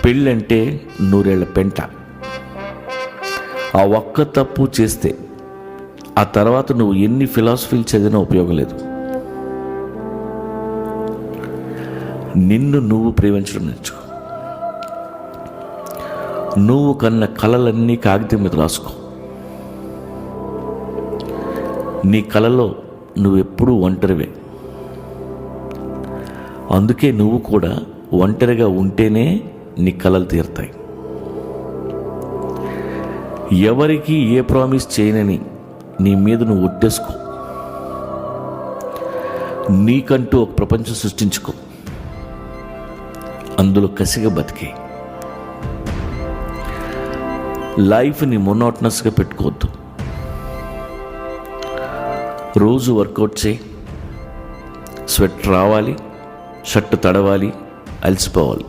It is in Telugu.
పెళ్ళంటే 100 ఏళ్ల పెంట. ఆ ఒక్క తప్పు చేస్తే ఆ తర్వాత నువ్వు ఎన్ని ఫిలాసఫీలు చదివినా ఉపయోగం లేదు. నిన్ను నువ్వు ప్రేమించడం నేర్చుకో. నువ్వు కన్న కలలన్నీ కాగితం మీద రాసుకో. నీ కలలో నువ్వెప్పుడూ ఒంటరివే. అందుకే నువ్వు కూడా ఒంటరిగా ఉంటేనే నీ కలలు తీరుతాయి. ఎవరికి ఏ ప్రామిస్ చేయనని నీ మీద నువ్వు ఒట్టేసుకో. నీకంటూ ఒక ప్రపంచం సృష్టించుకో. అందులో కసిగా బతికే. లైఫ్ని మొనోటనస్గా పెట్టుకోవద్దు. రోజు వర్కౌట్ చేయి. స్వెట్ రావాలి, షర్ట్ తడవాలి, అలసిపోవాలి.